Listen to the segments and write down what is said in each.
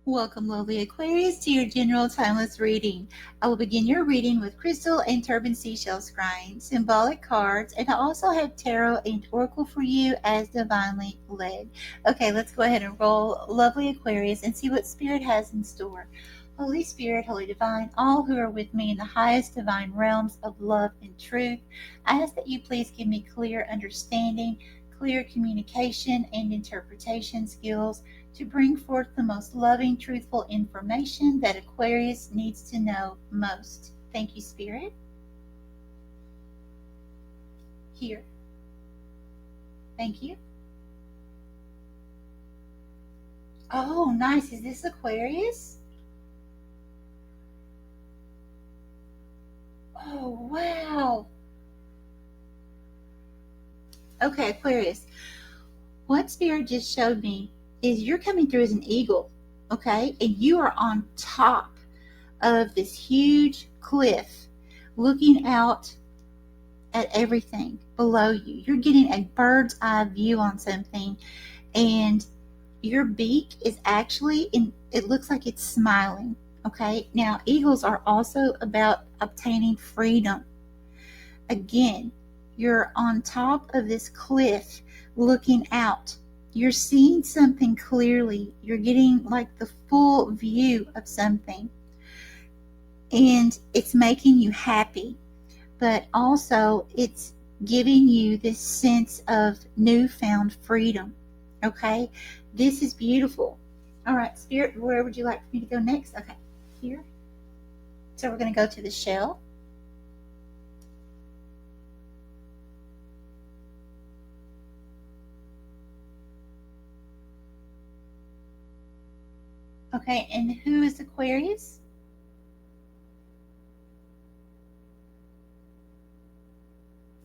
Welcome, lovely Aquarius, to your general timeless reading. I will begin your reading with crystal and turban seashell scrying, symbolic cards, and I also have tarot and oracle for you as divinely led. Okay, let's go ahead and roll, lovely Aquarius, and see what Spirit has in store. Holy Spirit, Holy Divine, all who are with me in the highest divine realms of love and truth, I ask that you please give me clear understanding, clear communication, and interpretation skills to bring forth the most loving, truthful information that Aquarius needs to know most. Thank you, Spirit. Here. Thank you. Oh, nice. Is this Aquarius? Oh, wow. Okay, Aquarius. What Spirit just showed me is you're coming through as an eagle, okay? And you are on top of this huge cliff looking out at everything below you. You're getting a bird's eye view on something, and your beak is actually it looks like it's smiling. Okay, now eagles are also about obtaining freedom. Again, you're on top of this cliff looking out. You're seeing something clearly. You're getting like the full view of something, and it's making you happy, but also it's giving you this sense of newfound freedom. Okay, this is beautiful. All right, Spirit, where would you like for me to go next? Okay, here. So we're going to go to the shell. Okay, and who is Aquarius?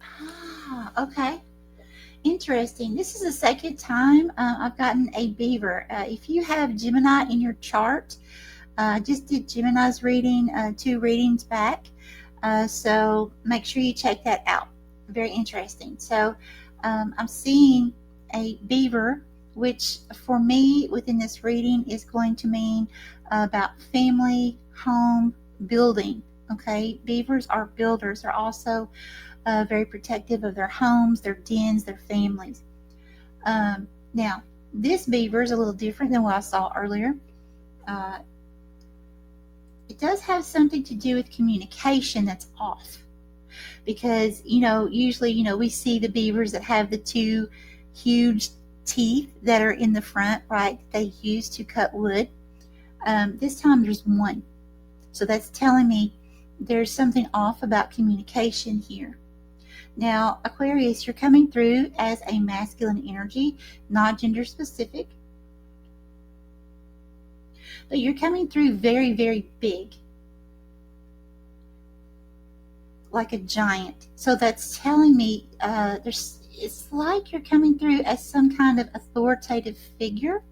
Ah, okay. Interesting. This is the second time I've gotten a beaver. If you have Gemini in your chart, I just did Gemini's reading 2 readings back. So make sure you check that out. Very interesting. So I'm seeing a beaver, which for me within this reading is going to mean about family, home, building. Okay, beavers are builders. They're also very protective of their homes, their dens, their families. Now, this beaver is a little different than what I saw earlier. Uh, it does have something to do with communication that's off, because usually we see the beavers that have the 2 huge teeth that are in the front, right, that they use to cut wood. This time there's one, so that's telling me there's something off about communication here. Now, Aquarius, you're coming through as a masculine energy, not gender specific, but you're coming through very, very big, like a giant. So that's telling me it's like you're coming through as some kind of authoritative figure.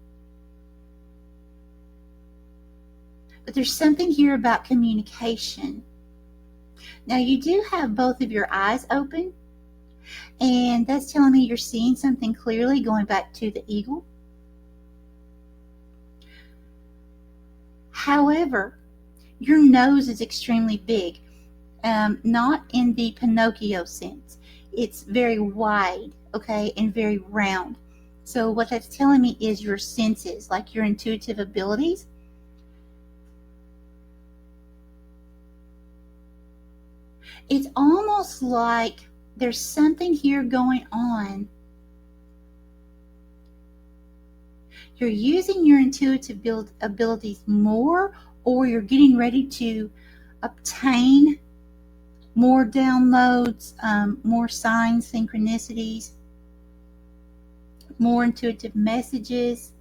But there's something here about communication. Now, you do have both of your eyes open, and that's telling me you're seeing something clearly, going back to the eagle. However, your nose is extremely big, not in the Pinocchio sense. It's very wide, okay, and very round. So what that's telling me is your senses, like your intuitive abilities. It's almost like there's something here going on. You're using your intuitive abilities more, or you're getting ready to obtain more downloads, more signs, synchronicities, more intuitive messages,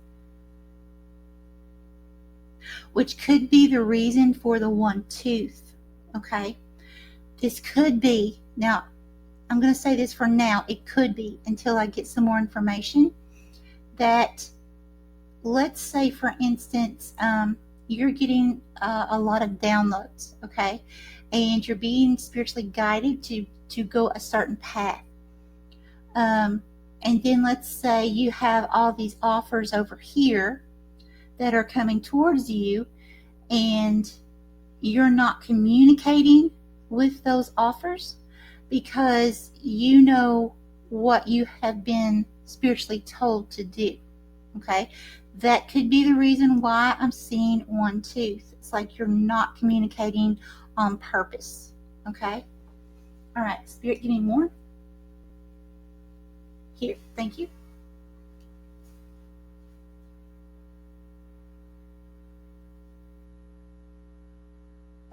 which could be the reason for the one tooth. Okay, this could be, now I'm going to say this for now, it could be until I get some more information, that let's say, for instance, you're getting a lot of downloads, okay, and you're being spiritually guided to go a certain path. And then let's say you have all these offers over here that are coming towards you, and you're not communicating with those offers because you know what you have been spiritually told to do. Okay, that could be the reason why I'm seeing one tooth. It's like you're not communicating on purpose. Okay, all right, Spirit, give me more. Here, thank you.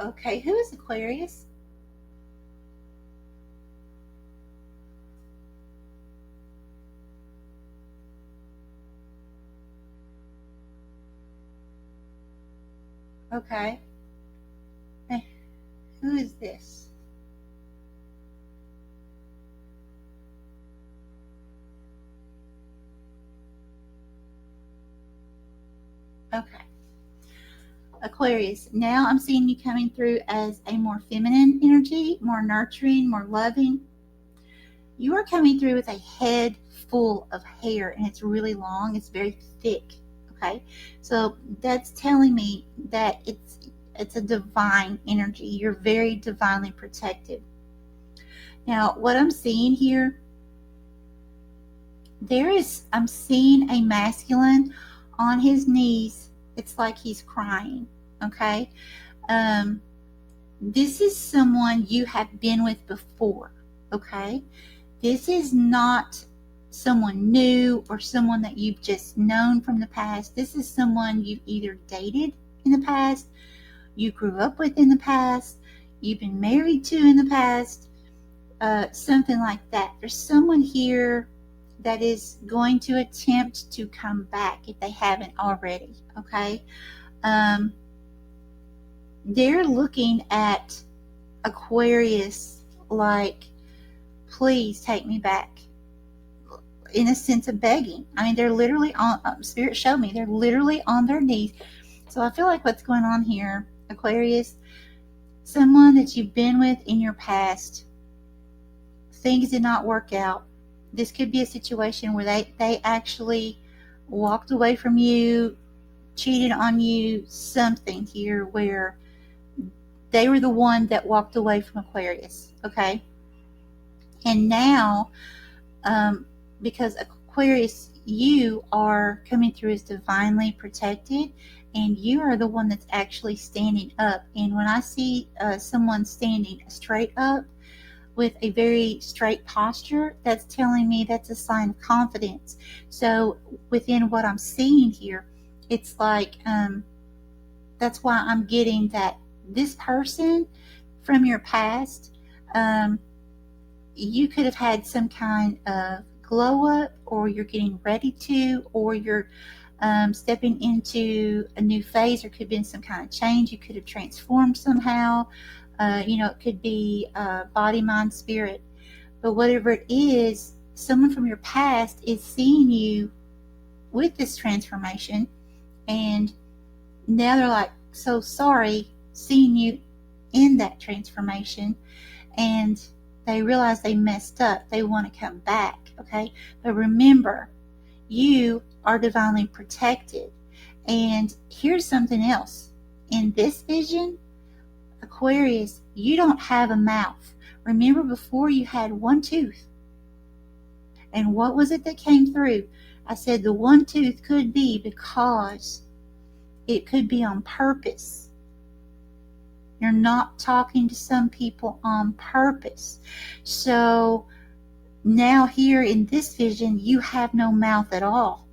Okay, who is Aquarius? Okay, hey, who is this? Okay, Aquarius, now I'm seeing you coming through as a more feminine energy, more nurturing, more loving. You are coming through with a head full of hair, and it's really long, it's very thick. Okay, so that's telling me that it's a divine energy. You're very divinely protected. Now, what I'm seeing here, I'm seeing a masculine on his knees. It's like he's crying. Okay, um, this is someone you have been with before. Okay, this is not someone new or someone that you've just known from the past. This is someone you've either dated in the past, you grew up with in the past, you've been married to in the past, something like that. There's someone here that is going to attempt to come back if they haven't already. Okay, um, they're looking at Aquarius like, please take me back, in a sense of begging. I mean, they're literally on, Spirit showed me, they're literally on their knees. So I feel like what's going on here, Aquarius, someone that you've been with in your past, things did not work out. This could be a situation where they actually walked away from you, cheated on you, something here where they were the one that walked away from Aquarius. Okay, and now, because Aquarius, you are coming through as divinely protected, and you are the one that's actually standing up. And when I see someone standing straight up with a very straight posture, that's telling me that's a sign of confidence. So within what I'm seeing here, it's like, that's why I'm getting that this person from your past, you could have had some kind of glow up, or you're getting ready to, or you're stepping into a new phase. There could have been some kind of change. You could have transformed somehow. It could be body, mind, spirit. But whatever it is, someone from your past is seeing you with this transformation, and now they're like, so sorry seeing you in that transformation, and they realize they messed up. They want to come back. Okay, but remember, you are divinely protected. And here's something else. In this vision, Aquarius, you don't have a mouth. Remember, before you had one tooth. And what was it that came through? I said the one tooth could be because it could be on purpose. You're not talking to some people on purpose. So now here in this vision, you have no mouth at all.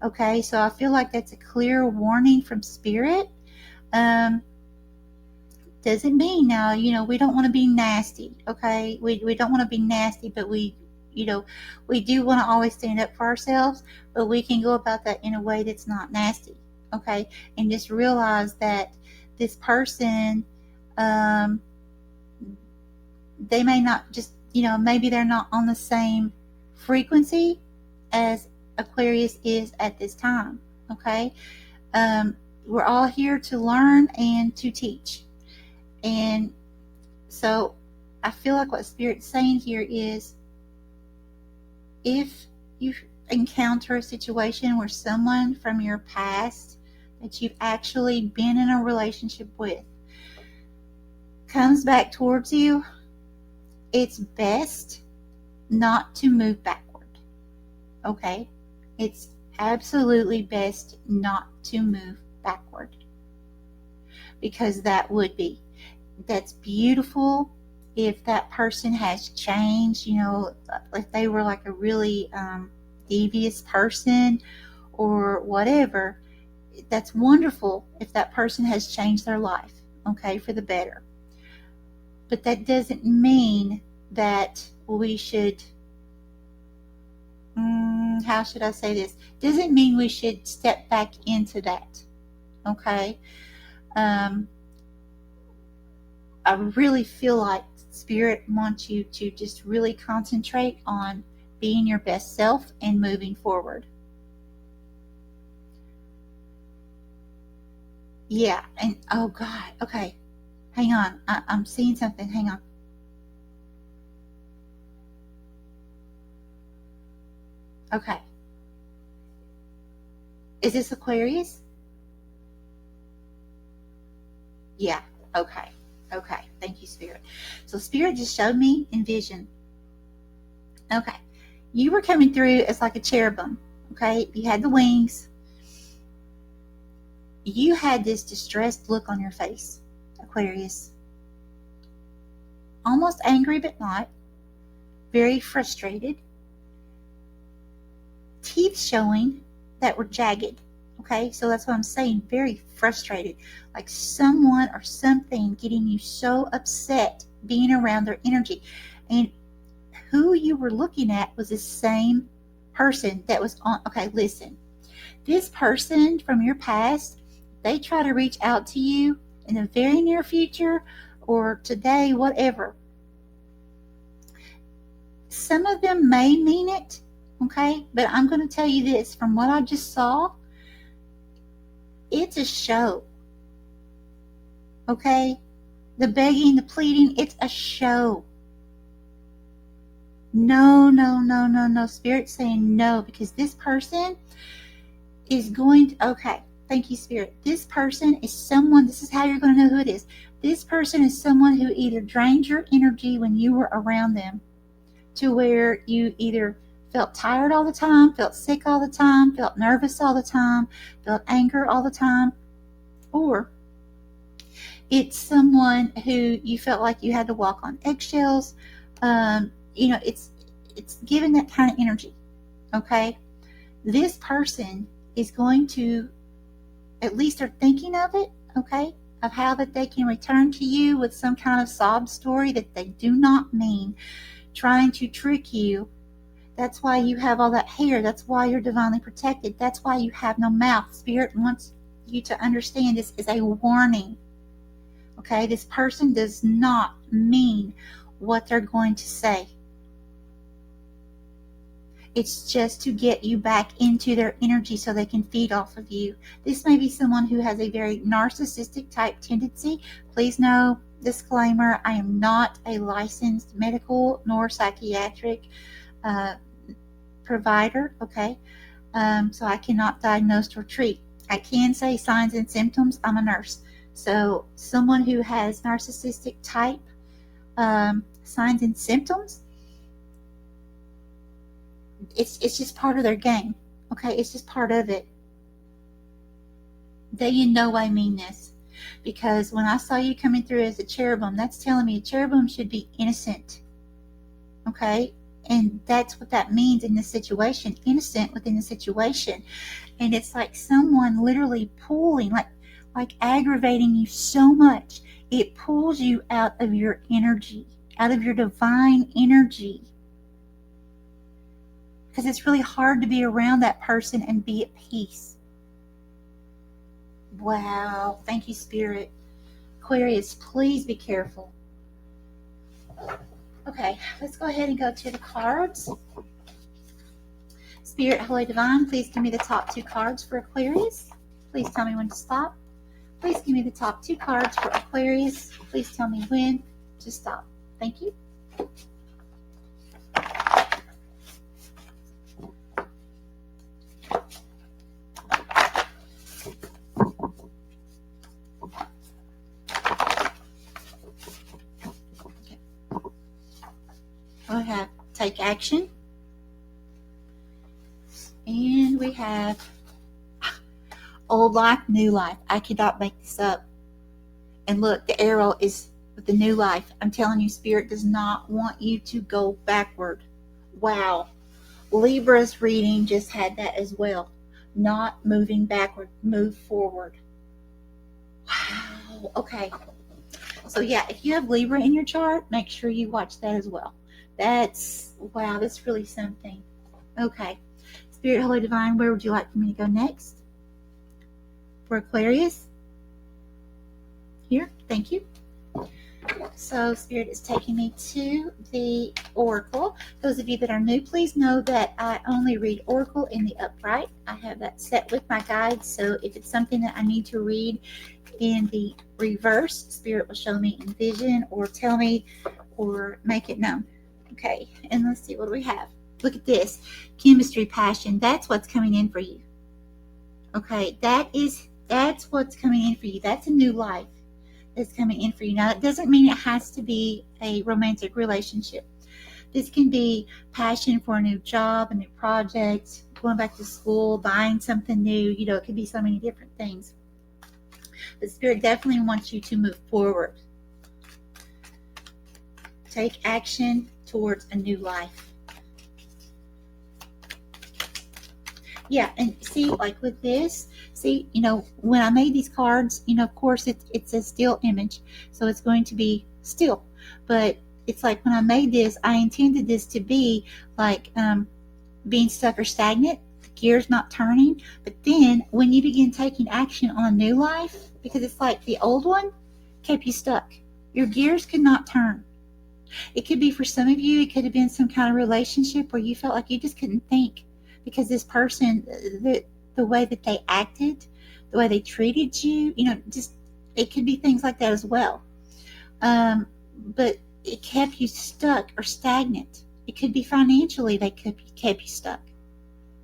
Okay, so I feel like that's a clear warning from Spirit. Doesn't mean now, we don't want to be nasty. Okay, we don't want to be nasty, but we do want to always stand up for ourselves, but we can go about that in a way that's not nasty. Okay, and just realize that this person, they may not just, maybe they're not on the same frequency as Aquarius is at this time. Okay, we're all here to learn and to teach. And so I feel like what Spirit's saying here is, if you encounter a situation where someone from your past that you've actually been in a relationship with comes back towards you, it's best not to move backward. Okay? It's absolutely best not to move backward, because that's beautiful if that person has changed, if they were like a really devious person or whatever. That's wonderful if that person has changed their life, okay, for the better. But that doesn't mean that we should, how should I say this? Doesn't mean we should step back into that, okay? I really feel like Spirit wants you to just really concentrate on being your best self and moving forward. Yeah, and oh God, okay. Hang on, I'm seeing something. Hang on. Okay. Is this Aquarius? Yeah, okay. Okay, thank you, Spirit. So Spirit just showed me in vision. Okay, you were coming through as like a cherubim. Okay, you had the wings. You had this distressed look on your face, Aquarius. Almost angry, but not. Very frustrated. Teeth showing that were jagged. Okay, so that's what I'm saying. Very frustrated. Like someone or something getting you so upset being around their energy. And who you were looking at was the same person that was on. Okay, listen. This person from your past, they try to reach out to you in the very near future or today, whatever. Some of them may mean it, okay? But I'm going to tell you this. From what I just saw, it's a show, okay? The begging, the pleading, it's a show. No, no, no, no, no. Spirit's saying no, because this person is going to, okay, thank you, Spirit. This person is someone, this is how you're going to know who it is. This person is someone who either drained your energy when you were around them, to where you either felt tired all the time, felt sick all the time, felt nervous all the time, felt anger all the time, or it's someone who you felt like you had to walk on eggshells. It's given that kind of energy, okay? This person is going to, at least are thinking of it, okay, of how that they can return to you with some kind of sob story that they do not mean, trying to trick you. That's why you have all that hair. That's why you're divinely protected. That's why you have no mouth. Spirit wants you to understand this is a warning. Okay, this person does not mean what they're going to say. It's just to get you back into their energy so they can feed off of you. This may be someone who has a very narcissistic type tendency. Please know, disclaimer, I am not a licensed medical nor psychiatric provider, okay? So I cannot diagnose or treat. I can say signs and symptoms. I'm a nurse. So someone who has narcissistic type signs and symptoms, it's just part of their game, okay? It's just part of it. They in no way mean this, because when I saw you coming through as a cherubim, that's telling me a cherubim should be innocent, okay? And that's what that means in this situation, innocent within the situation. And it's like someone literally pulling, like aggravating you so much, it pulls you out of your energy, out of your divine energy. Because it's really hard to be around that person and be at peace. Wow. Thank you, Spirit. Aquarius, please be careful. Okay, let's go ahead and go to the cards. Spirit, Holy Divine, please give me the top 2 cards for Aquarius. Please tell me when to stop. Please give me the top 2 cards for Aquarius. Please tell me when to stop. Thank you. take action. And we have old life, new life. I cannot make this up. And look, the arrow is with the new life. I'm telling you, Spirit does not want you to go backward. Wow. Libra's reading just had that as well. Not moving backward, move forward. Wow. Okay. So yeah, if you have Libra in your chart, make sure you watch that as well. That's, wow, that's really something. Okay. Spirit, Holy Divine, where would you like for me to go next? For Aquarius? Here. Thank you. So Spirit is taking me to the Oracle. Those of you that are new, please know that I only read Oracle in the upright. I have that set with my guides, so if it's something that I need to read in the reverse, Spirit will show me in vision or tell me or make it known. Okay, and let's see, what do we have? Look at this. Chemistry, passion. That's what's coming in for you. Okay, that's what's coming in for you. That's a new life that's coming in for you. Now, it doesn't mean it has to be a romantic relationship. This can be passion for a new job, a new project, going back to school, buying something new. You know, it could be so many different things. But Spirit definitely wants you to move forward. Take action towards a new life. Yeah, and see, like with this, see, you know, when I made these cards, you know, of course, it's a still image, so it's going to be still. But it's like when I made this, I intended this to be like being stuck or stagnant, the gears not turning. But then when you begin taking action on a new life, because it's like the old one kept you stuck. Your gears could not turn. It could be for some of you, it could have been some kind of relationship where you felt like you just couldn't think. Because this person, the way that they acted, the way they treated you, you know, just, it could be things like that as well. But it kept you stuck or stagnant. It could be financially, they kept you stuck.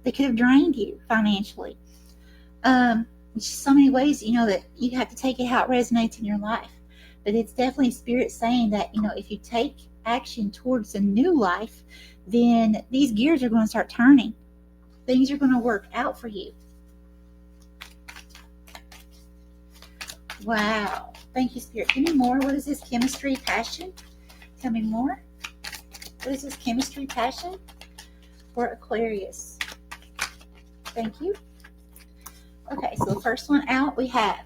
They could have drained you financially. Just so many ways, you know, that you have to take it how it resonates in your life. But it's definitely Spirit saying that, you know, if you take action towards a new life, then these gears are going to start turning. Things are going to work out for you. Wow. Thank you, Spirit. Give me more. What is this? Chemistry, passion? Tell me more. What is this? Chemistry, passion? For Aquarius. Thank you. Okay, so the first one out we have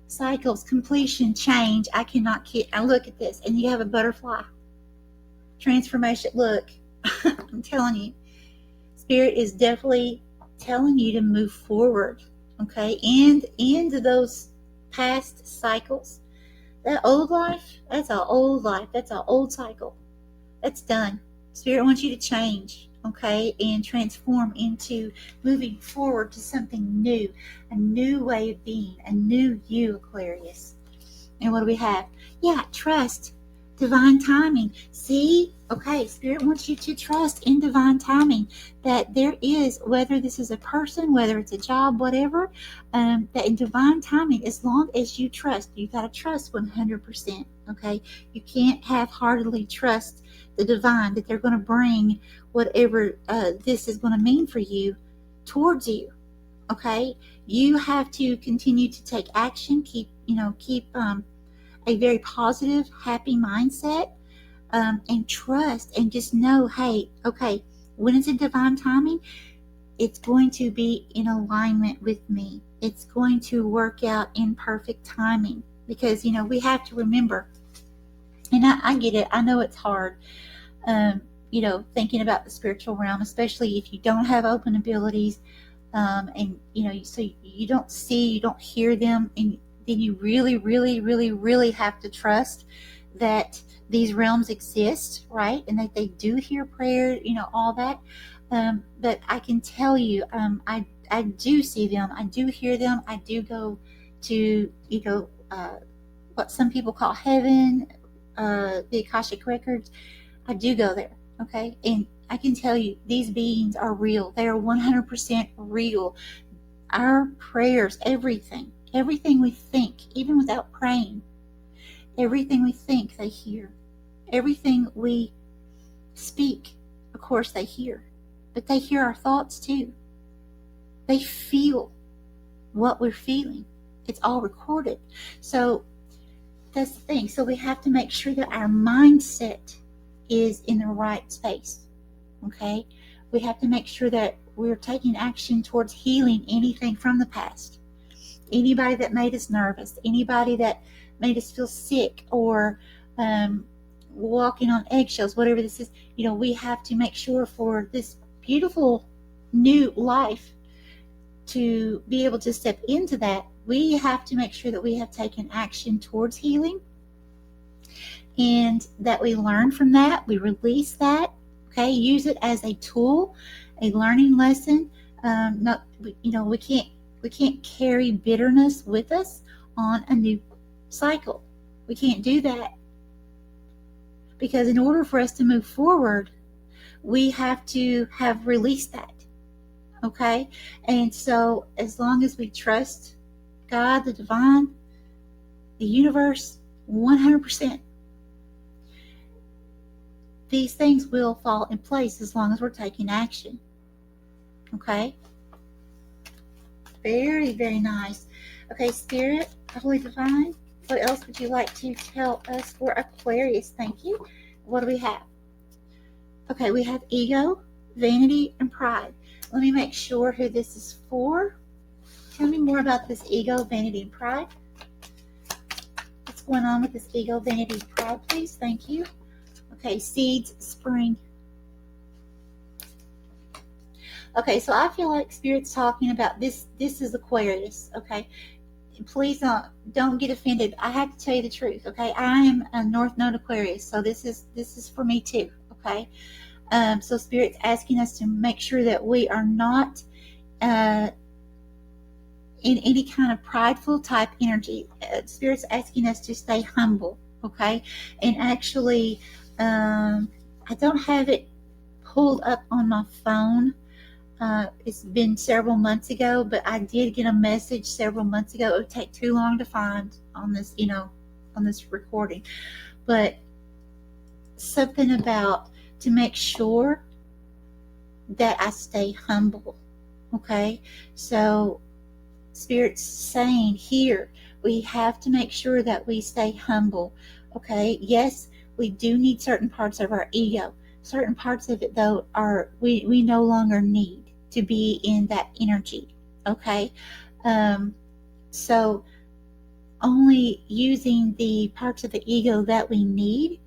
cycles, completion, change. I cannot kid. I look at this, and you have a butterfly. Transformation. Look, I'm telling you. Spirit is definitely telling you to move forward, okay? And into those past cycles. That old life, that's our old life. That's our old cycle. That's done. Spirit wants you to change, okay? And transform into moving forward to something new. A new way of being. A new you, Aquarius. And what do we have? Yeah, trust. Divine timing. See? Okay, Spirit wants you to trust in divine timing, that there is, whether this is a person, whether it's a job, whatever, that in divine timing, as long as you trust, you got to trust 100%, okay? You can't half-heartedly trust the divine, that they're going to bring whatever this is going to mean for you towards you, okay? You have to continue to take action, keep a very positive, happy mindset, and trust, and just know, hey, okay, when it's in divine timing, it's going to be in alignment with me. It's going to work out in perfect timing, because, you know, we have to remember, and I get it. I know it's hard, you know, thinking about the spiritual realm, especially if you don't have open abilities, and, you know, so you don't see, you don't hear them, and then you really, really, really, really have to trust that these realms exist, right? And that they do hear prayer, you know, all that. But I can tell you, I do see them. I do hear them. I do go to, you know, what some people call heaven, the Akashic Records. I do go there, okay? And I can tell you, these beings are real. They are 100% real. Our prayers, everything we think, even without praying, everything we think, they hear. Everything we speak, of course they hear, but they hear our thoughts too. They feel what we're feeling. It's all recorded. So that's the thing. So we have to make sure that our mindset is in the right space. Okay? We have to make sure that we're taking action towards healing anything from the past. Anybody that made us nervous, anybody that made us feel sick, or walking on eggshells, whatever this is, we have to make sure for this beautiful new life to be able to step into that, we have to make sure that we have taken action towards healing, and that we learn from that, we release that, okay, use it as a tool, a learning lesson. We can't carry bitterness with us on a new cycle. We can't do that, because in order for us to move forward, we have to have released that. Okay? And so as long as we trust God, the divine, the universe, 100%, these things will fall in place as long as we're taking action. Okay? Very, very nice. Okay, Spirit, Holy Divine, what else would you like to tell us for Aquarius? Thank you. What do we have? Okay, we have ego, vanity, and pride. Let me make sure who this is for. Tell me more about this ego, vanity, and pride. What's going on with this ego, vanity, and pride, please? Thank you. Okay, seeds, spring. Okay, so I feel like Spirit's talking about this. This is Aquarius, okay? Please don't get offended. I have to tell you the truth, okay? I am a North Node Aquarius, so this is for me too, okay? So Spirit's asking us to make sure that we are not in any kind of prideful type energy. Spirit's asking us to stay humble, okay? And actually, I don't have it pulled up on my phone. It's been several months ago, but I did get a message several months ago. It would take too long to find on this, on this recording. But something about to make sure that I stay humble. Okay? So Spirit's saying here, we have to make sure that we stay humble. Okay? Yes, we do need certain parts of our ego. Certain parts of it, though, we no longer need to be in that energy. Okay? So only using the parts of the ego that we need,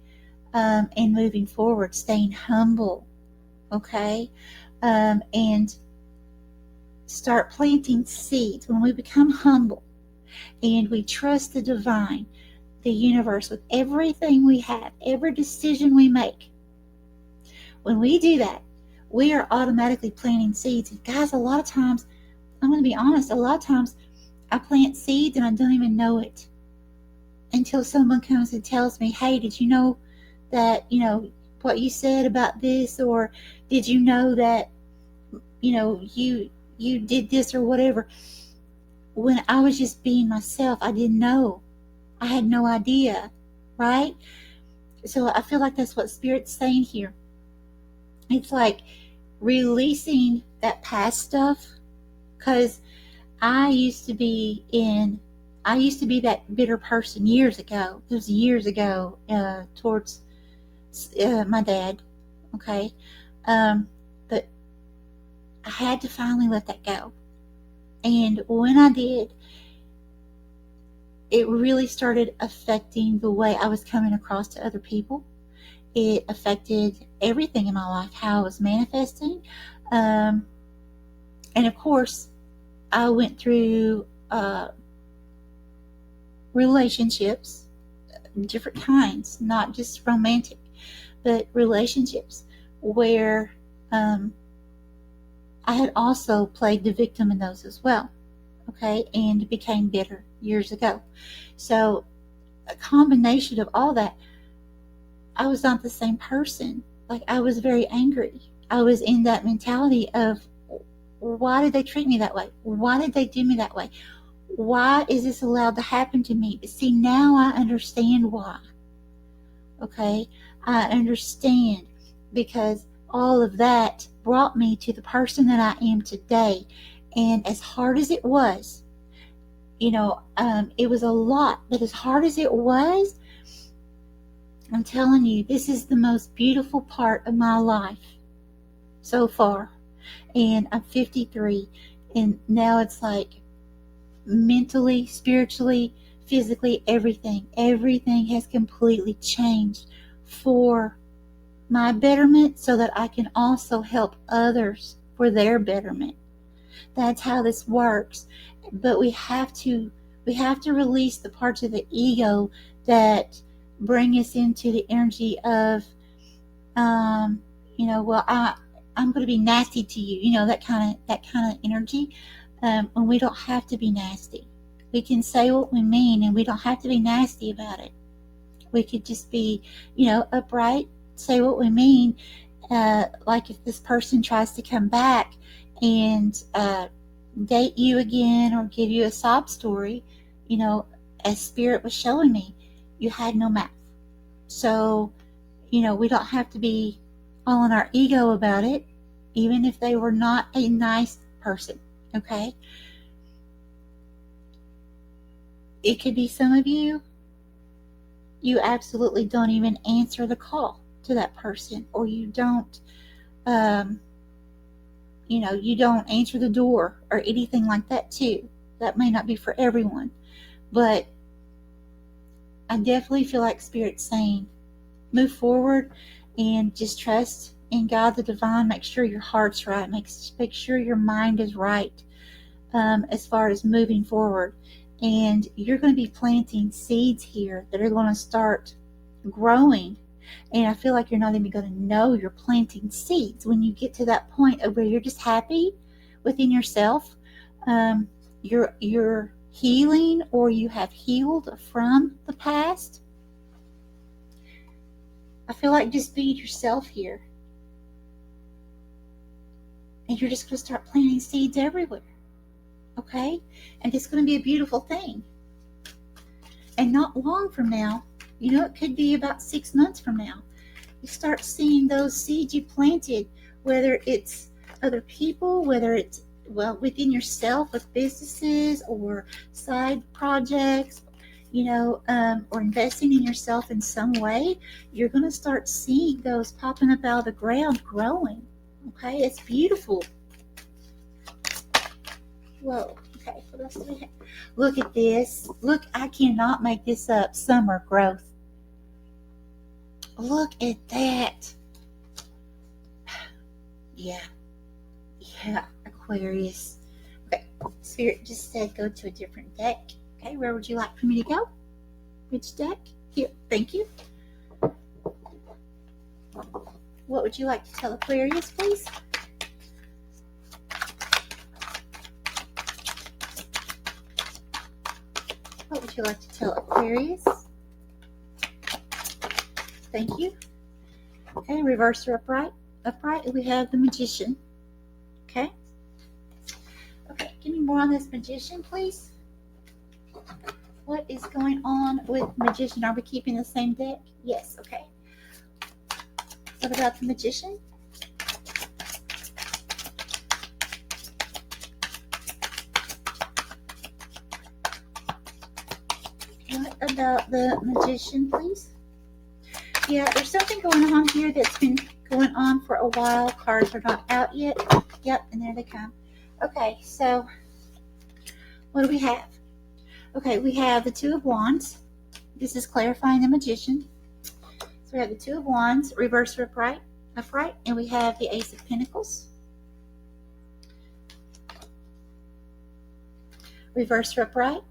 and moving forward, staying humble. Okay? And start planting seeds. When we become humble and we trust the divine, the universe, with everything we have, every decision we make, when we do that, we are automatically planting seeds. And guys, a lot of times, I'm going to be honest, a lot of times I plant seeds and I don't even know it until someone comes and tells me, hey, did you know that, what you said about this, or did you know that, you did this or whatever. When I was just being myself, I didn't know. I had no idea, right? So I feel like that's what Spirit's saying here. It's like releasing that past stuff, because I used to be that bitter person years ago. It was years ago, towards my dad. Okay. But I had to finally let that go. And when I did, it really started affecting the way I was coming across to other people. It affected everything in my life, how I was manifesting. And of course, I went through relationships, different kinds, not just romantic, but relationships where I had also played the victim in those as well. Okay, and became bitter years ago. So a combination of all that, I was not the same person. Like, I was very angry. I was in that mentality of, why did they treat me that way? Why did they do me that way? Why is this allowed to happen to me? But see, now I understand why. Okay, I understand because all of that brought me to the person that I am today. And as hard as it was, it was a lot, but as hard as it was, I'm telling you, this is the most beautiful part of my life so far. And I'm 53, and now it's like mentally, spiritually, physically, everything has completely changed for my betterment, so that I can also help others for their betterment. That's how this works. But we have to release the parts of the ego that bring us into the energy of I'm going to be nasty to you, that kind of energy. When we don't have to be nasty, we can say what we mean, and we don't have to be nasty about it. We could just be upright, say what we mean. Like if this person tries to come back and date you again or give you a sob story, as Spirit was showing me, you had no mouth. So, we don't have to be all in our ego about it, even if they were not a nice person, okay? It could be some of you absolutely don't even answer the call to that person, or you don't, you don't answer the door or anything like that too. That may not be for everyone, but I definitely feel like Spirit's saying, move forward and just trust in God the Divine. Make sure your heart's right. Make sure your mind is right as far as moving forward. And you're going to be planting seeds here that are going to start growing. And I feel like you're not even going to know you're planting seeds when you get to that point of where you're just happy within yourself. You're healing, or you have healed from the past. I feel like just be yourself here. And you're just going to start planting seeds everywhere. Okay? And it's going to be a beautiful thing. And not long from now, it could be about 6 months from now, you start seeing those seeds you planted, whether it's other people, whether it's, within yourself with businesses or side projects, or investing in yourself in some way. You're going to start seeing those popping up out of the ground, growing. Okay, it's beautiful. Whoa. Okay, what else do we have? Look at this. Look, I cannot make this up. Summer growth. Look at that. Yeah, Aquarius. Okay, Spirit just said go to a different deck. Okay, where would you like for me to go? Which deck? Here, thank you. What would you like to tell Aquarius, please? What would you like to tell Aquarius? Thank you. Okay, reverse or upright. Upright, we have the Magician. Okay. Okay, give me more on this Magician, please. What is going on with Magician? Are we keeping the same deck? Yes, okay. What about the Magician? What about the Magician, please? Yeah, there's something going on here that's been going on for a while. Cards are not out yet. Yep, and there they come. Okay, so what do we have? Okay, we have the Two of Wands. This is clarifying the Magician. So we have the Two of Wands, reverse or upright, and we have the Ace of Pentacles. Reverse or upright,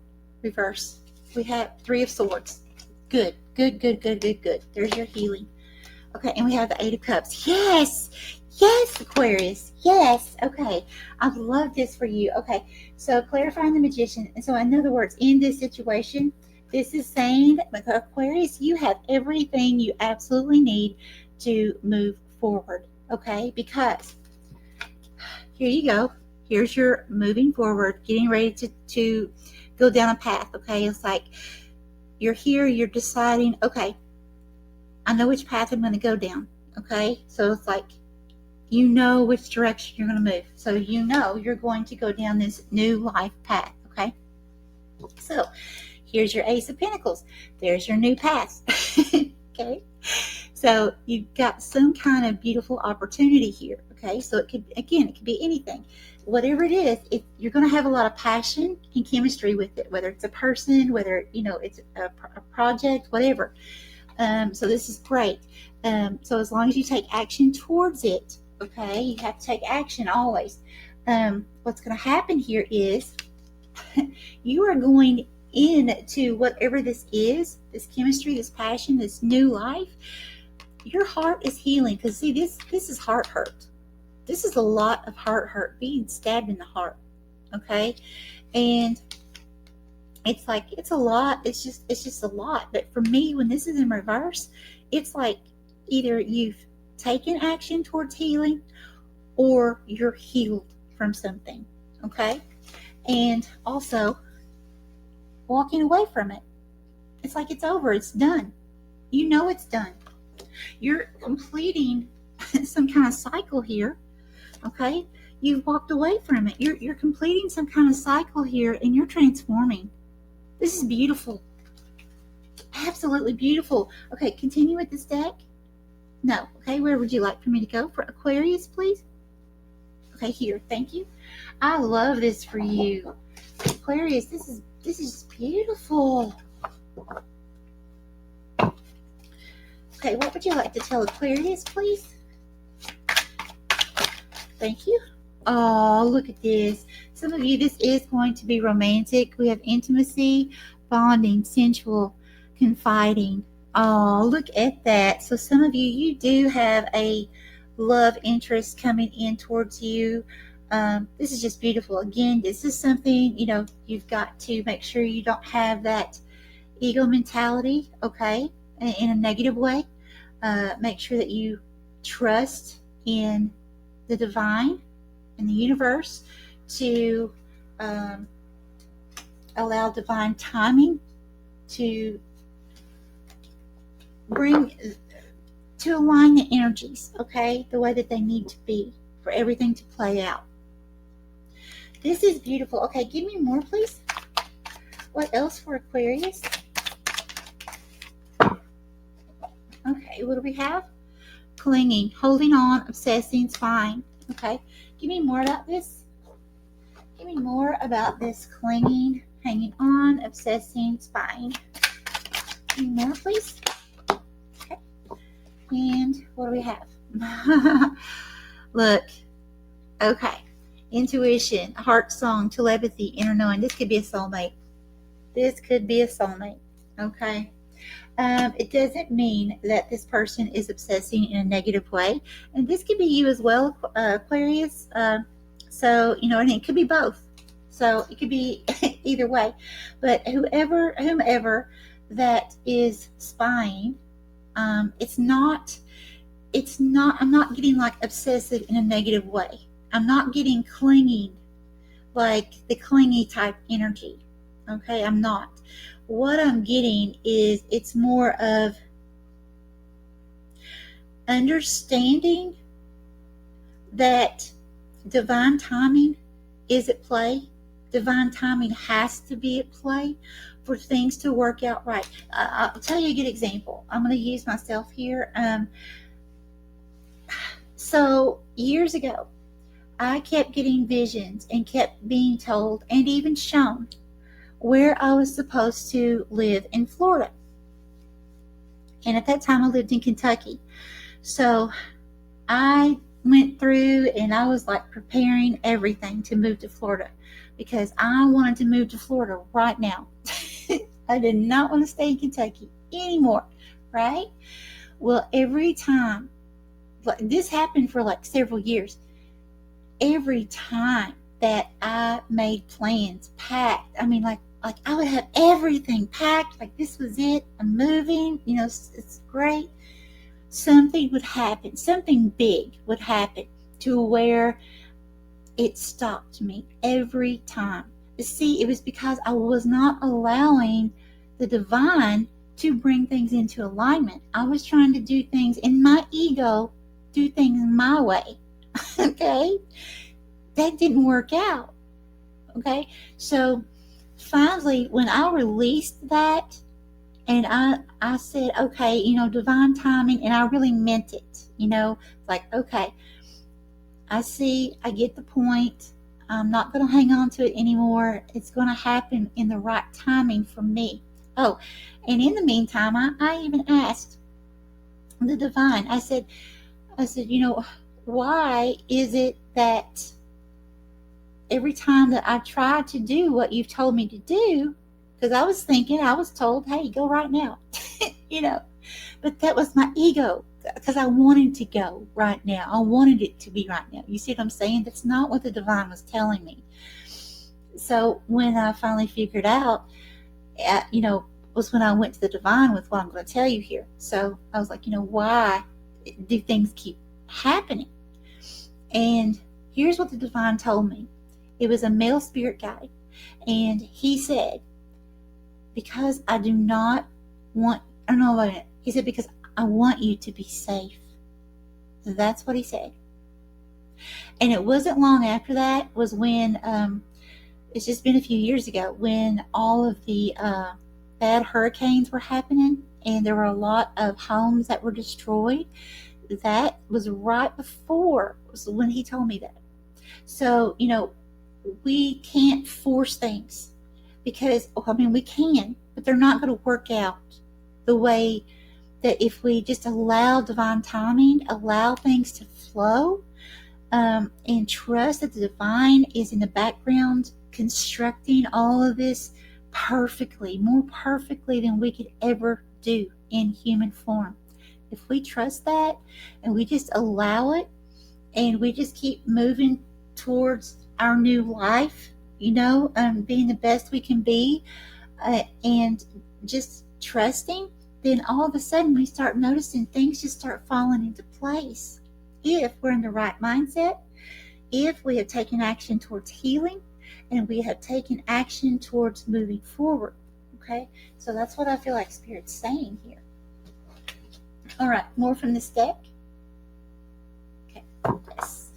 reverse. We have Three of Swords. Good. There's your healing. Okay, and we have the Eight of Cups. Yes, Aquarius. Yes. Okay, I love this for you. Okay, so clarifying the Magician. And so in other words, in this situation, this is saying that with Aquarius, you have everything you absolutely need to move forward. Okay, because here you go. Here's your moving forward, getting ready to go down a path. Okay, it's like you're here, you're deciding, okay, I know which path I'm going to go down. Okay, so it's like you know which direction you're going to move. So you know you're going to go down this new life path. Okay, so here's your Ace of Pentacles. There's your new path. Okay, so you've got some kind of beautiful opportunity here. Okay, so it could, again, it could be anything. Whatever it is, you're going to have a lot of passion and chemistry with it, whether it's a person, whether, it's a project, whatever. So this is great. So as long as you take action towards it, okay, you have to take action always. What's going to happen here is you are going into whatever this is, this chemistry, this passion, this new life. Your heart is healing, because see, this is heart hurt. This is a lot of heart hurt, being stabbed in the heart. Okay, and it's like, it's a lot. It's just a lot. But for me, when this is in reverse, it's like either you've taken action towards healing or you're healed from something. Okay, and also walking away from it. It's like it's over. It's done. You know it's done. You're completing some kind of cycle here. Okay, you've walked away from it. You're completing some kind of cycle here, and you're transforming. This is beautiful. Absolutely beautiful. Okay, continue with this deck. No. Okay, where would you like for me to go? For Aquarius, please. Okay, here. Thank you. I love this for you, Aquarius. This is just beautiful. Okay, what would you like to tell Aquarius, please? Thank you. Oh, look at this. Some of you, this is going to be romantic. We have intimacy, bonding, sensual, confiding. Oh, look at that. So some of you, you do have a love interest coming in towards you. This is just beautiful. Again, this is something, you've got to make sure you don't have that ego mentality, okay, in a negative way. Make sure that you trust in the divine, in the universe, to allow divine timing to align the energies, okay, the way that they need to be for everything to play out. This is beautiful. Okay, give me more, please. What else for Aquarius? Okay, what do we have? Clinging, holding on, obsessing, spying. Okay, give me more about this. Give me more about this clinging, hanging on, obsessing, spying. Give me more, please. Okay, and what do we have? Look, okay, intuition, heart song, telepathy, inner knowing. This could be a soulmate. This could be a soulmate. Okay. It doesn't mean that this person is obsessing in a negative way. And this could be you as well, Aquarius. So, and it could be both. So it could be either way. But whomever that is spying, I'm not getting like obsessive in a negative way. I'm not getting clinging, like the clingy type energy. Okay, I'm not. What I'm getting is it's more of understanding that divine timing is at play. Divine timing has to be at play for things to work out right. I'll tell you a good example. I'm going to use myself here. So years ago, I kept getting visions and kept being told and even shown where I was supposed to live in Florida. And at that time I lived in Kentucky. So I went through and I was like preparing everything to move to Florida because I wanted to move to Florida right now. I did not want to stay in Kentucky anymore, right? Well, every time, this happened for like several years, every time that I made plans, packed, like I would have everything packed, like this was it, I'm moving, it's great. Something would happen, something big would happen to where it stopped me every time. See, it was because I was not allowing the divine to bring things into alignment. I was trying to do things in my ego, do things my way. Okay? That didn't work out. Okay? So finally, when I released that, and I said, okay, divine timing, and I really meant it, like, okay, I see, I get the point. I'm not going to hang on to it anymore. It's going to happen in the right timing for me. Oh, and in the meantime, I even asked the divine, I said, why is it that every time that I try to do what you've told me to do, because I was told, hey, go right now, but that was my ego, because I wanted to go right now. I wanted it to be right now. You see what I'm saying? That's not what the divine was telling me. So when I finally figured out, was when I went to the divine with what I'm going to tell you here. So I was like, why do things keep happening? And here's what the divine told me. It was a male spirit guide. And he said, because I do not want, I don't know about it. He said, because I want you to be safe. So that's what he said. And it wasn't long after that was when, it's just been a few years ago, when all of the bad hurricanes were happening and there were a lot of homes that were destroyed. That was right before, was when he told me that. So, we can't force things because, we can, but they're not going to work out the way that if we just allow divine timing, allow things to flow, and trust that the divine is in the background constructing all of this perfectly, more perfectly than we could ever do in human form. If we trust that and we just allow it and we just keep moving towards our new life, being the best we can be, and just trusting, then all of a sudden we start noticing things just start falling into place. If we're in the right mindset, if we have taken action towards healing, and we have taken action towards moving forward. Okay, so that's what I feel like Spirit's saying here. All right, more from this deck. Okay, yes.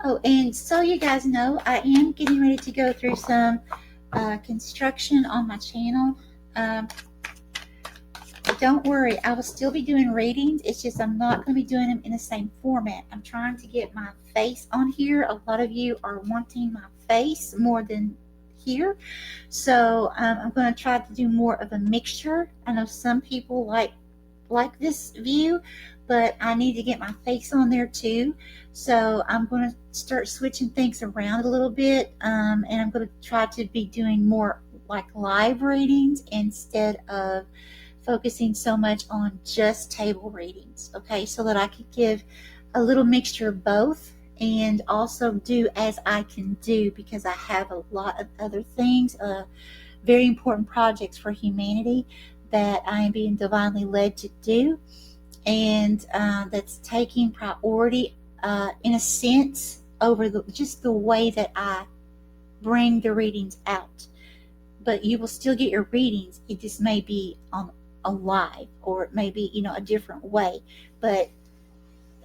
Oh, and so you guys know, I am getting ready to go through some construction on my channel. Don't worry, I will still be doing readings. It's just I'm not going to be doing them in the same format. I'm trying to get my face on here. A lot of you are wanting my face more than here. So I'm going to try to do more of a mixture. I know some people like this view, but I need to get my face on there too. So I'm going to start switching things around a little bit. And I'm going to try to be doing more like live readings instead of focusing so much on just table readings, okay, so that I could give a little mixture of both and also do as I can do, because I have a lot of other things, very important projects for humanity that I am being divinely led to do, and that's taking priority in a sense over just the way that I bring the readings out. But you will still get your readings. It just may be on a live, or it may be, a different way, but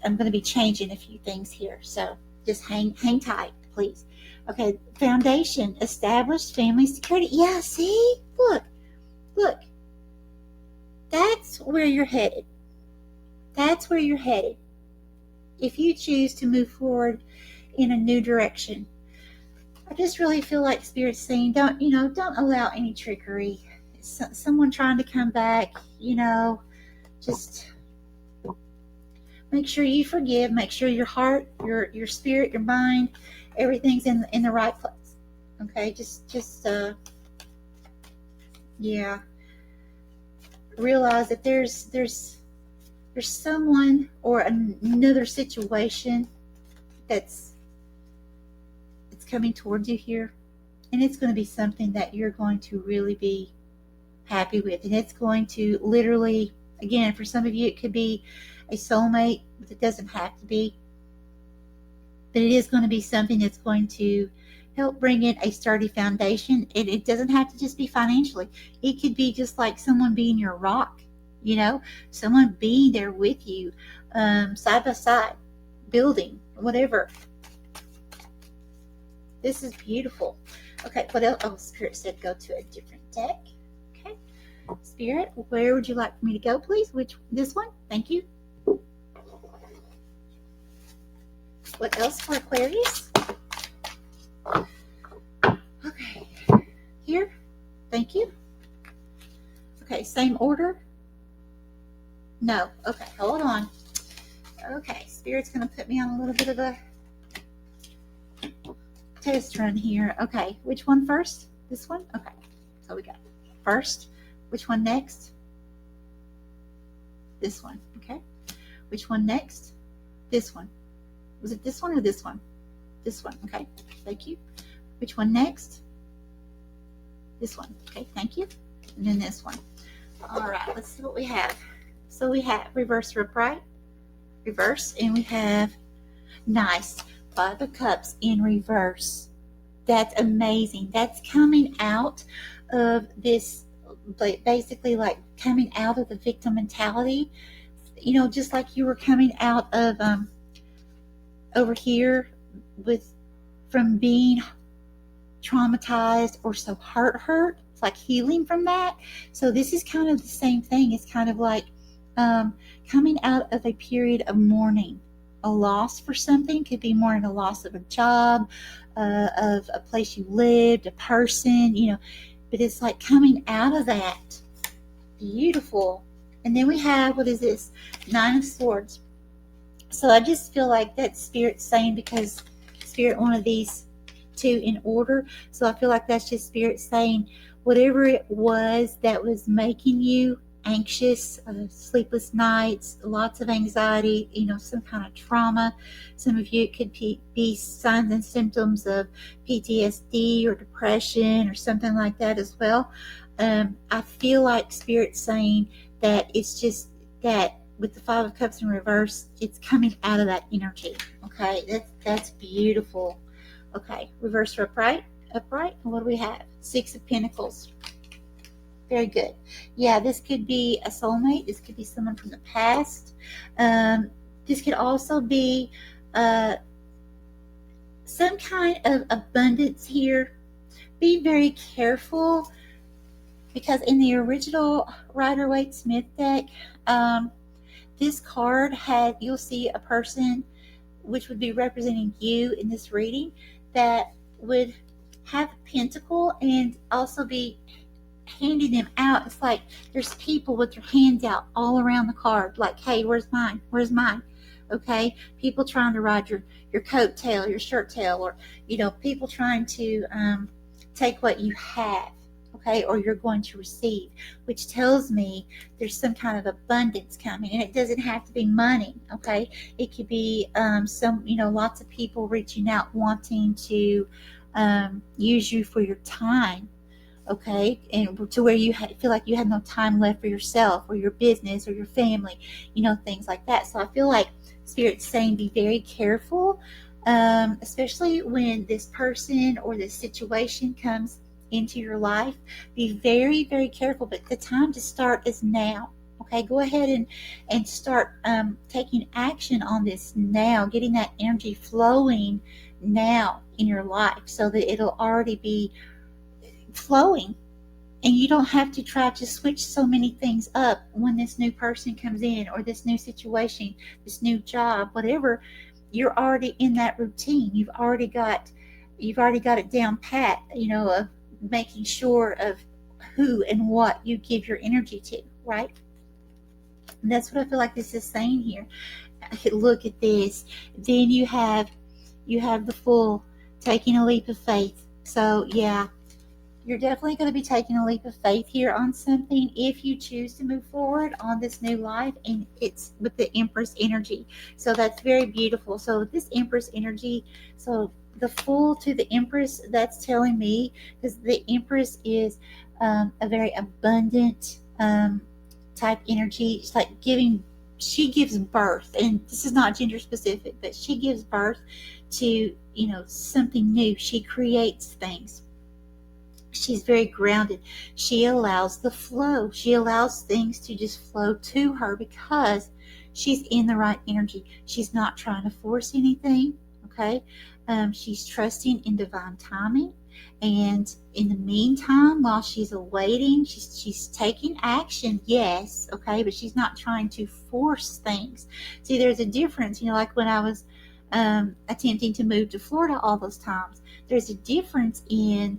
I'm going to be changing a few things here. So just hang tight, please. Okay. Foundation, established family security. Yeah. See, look, that's where you're headed. That's where you're headed. If you choose to move forward in a new direction, I just really feel like Spirit's saying, don't allow any trickery. Someone trying to come back, just make sure you forgive, make sure your heart, your spirit, your mind, everything's in the right place. Okay, just realize that there's someone or another situation that's coming towards you here, and it's going to be something that you're going to really be happy with, and it's going to literally, again, for some of you it could be a soulmate, but it doesn't have to be, but it is going to be something that's going to help bring in a sturdy foundation. And it doesn't have to just be financially. It could be just like someone being your rock, someone being there with you, side by side, building, whatever. This is beautiful. Okay, what else? Oh, Spirit said go to a different deck. Okay. Spirit, where would you like for me to go, please? This one? Thank you. What else for Aquarius? Okay. Here. Thank you. Okay, same order? No. Okay, hold on. Okay, Spirit's going to put me on a little bit of a test run here. Okay, which one first? This one? Okay, so we got first. Which one next? This one. Okay. Which one next? This one. Was it this one or this one? This one. Okay, thank you. Which one next? This one. Okay, thank you. And then this one. All right, let's see what we have. So we have reverse or upright, reverse, and we have nice 5 of Cups in reverse. That's amazing. That's coming out of this, basically like coming out of the victim mentality. Just like you were coming out of over here from being traumatized or so hurt. It's like healing from that. So this is kind of the same thing. It's kind of like coming out of a period of mourning, a loss for something. Could be mourning a loss of a job, of a place you lived, a person, but it's like coming out of that. Beautiful. And then we have, what is this? 9 of Swords. So I just feel like that Spirit saying, because Spirit wanted these 2 in order, so I feel like that's just Spirit saying whatever it was that was making you anxious, sleepless nights, lots of anxiety, some kind of trauma. Some of you, it could be signs and symptoms of PTSD or depression or something like that as well. I feel like Spirit saying that it's just that with the 5 of Cups in reverse, it's coming out of that energy. Okay, that's beautiful. Okay, reverse or upright. What do we have? 6 of Pentacles. Very good. Yeah, this could be a soulmate. This could be someone from the past. This could also be some kind of abundance here. Be very careful, because in the original Rider-Waite-Smith deck, this card you'll see a person, which would be representing you in this reading, that would have a pentacle and also be handing them out. It's like there's people with their hands out all around the card, like, hey, where's mine? Okay, people trying to ride your coat tail, your shirt tail, or people trying to take what you have, okay, or you're going to receive, which tells me there's some kind of abundance coming. And it doesn't have to be money, okay? It could be lots of people reaching out wanting to use you for your time, okay, and to where you feel like you had no time left for yourself or your business or your family, things like that. So I feel like Spirit's saying be very careful, especially when this person or this situation comes into your life. Be very, very careful, but the time to start is now. Okay, go ahead and start taking action on this now, getting that energy flowing now in your life, so that it'll already be flowing, and you don't have to try to switch so many things up when this new person comes in, or this new situation, this new job, whatever. You're already in that routine. You've already got it down pat, of making sure of who and what you give your energy to, right? And that's what I feel like this is saying here. Look at this. Then you have the Fool, taking a leap of faith. So yeah, you're definitely going to be taking a leap of faith here on something if you choose to move forward on this new life, and it's with the Empress energy. So that's very beautiful. So with this Empress energy, so the Fool to the Empress, that's telling me, because the Empress is a very abundant type energy. It's like she gives birth, and this is not gender specific, but she gives birth to, something new. She creates things. She's very grounded. She allows the flow. She allows things to just flow to her because she's in the right energy. She's not trying to force anything. Okay. She's trusting in divine timing. And in the meantime, while she's awaiting, she's taking action, yes, okay, but she's not trying to force things. See, there's a difference, like when I was attempting to move to Florida all those times, there's a difference in,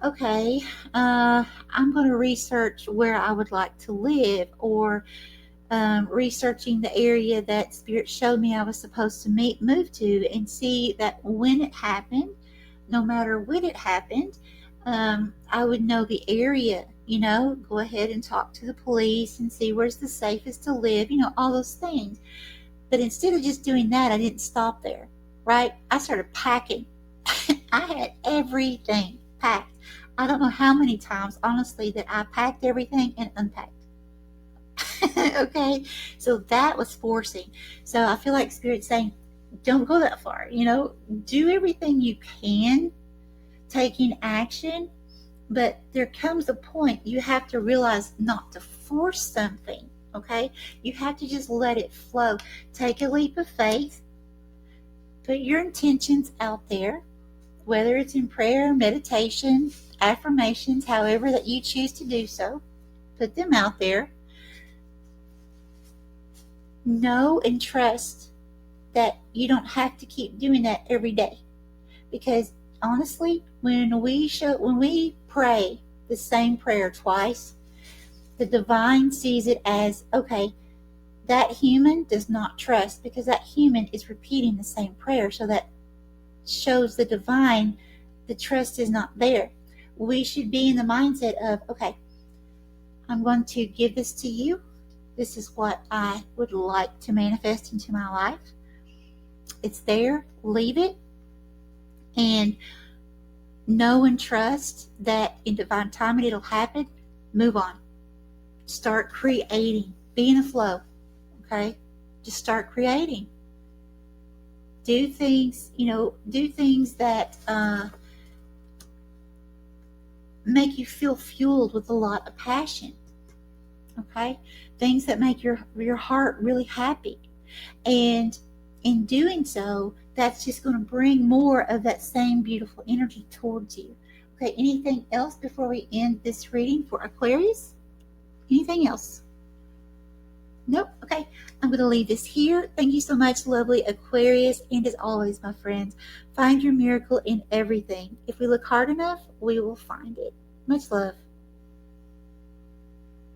okay, I'm going to research where I would like to live, or researching the area that Spirit showed me I was supposed to move to, and see that when it happened, no matter when it happened, I would know the area, go ahead and talk to the police and see where's the safest to live, all those things. But instead of just doing that, I didn't stop there, right? I started packing. I had everything packed. I don't know how many times, honestly, that I packed everything and unpacked. Okay, so that was forcing. So I feel like Spirit's saying, don't go that far, do everything you can, taking action, but there comes a point you have to realize not to force something, okay? You have to just let it flow. Take a leap of faith, put your intentions out there, whether it's in prayer, meditation, affirmations, however that you choose to do so, put them out there. Know and trust that you don't have to keep doing that every day, because honestly, when we pray the same prayer twice, the divine sees it as, okay, that human does not trust, because that human is repeating the same prayer. So that shows the divine the trust is not there. We should be in the mindset of, okay, I'm going to give this to you. This is what I would like to manifest into my life. It's there. Leave it. And know and trust that in divine timing it'll happen. Move on. Start creating. Be in a flow. Okay? Just start creating. Do things, do things that make you feel fueled with a lot of passion. Okay? Things that make your heart really happy. And in doing so, that's just going to bring more of that same beautiful energy towards you. Okay, anything else before we end this reading for Aquarius? Anything else? Nope. Okay, I'm going to leave this here. Thank you so much, lovely Aquarius. And as always, my friends, find your miracle in everything. If we look hard enough, we will find it. Much love.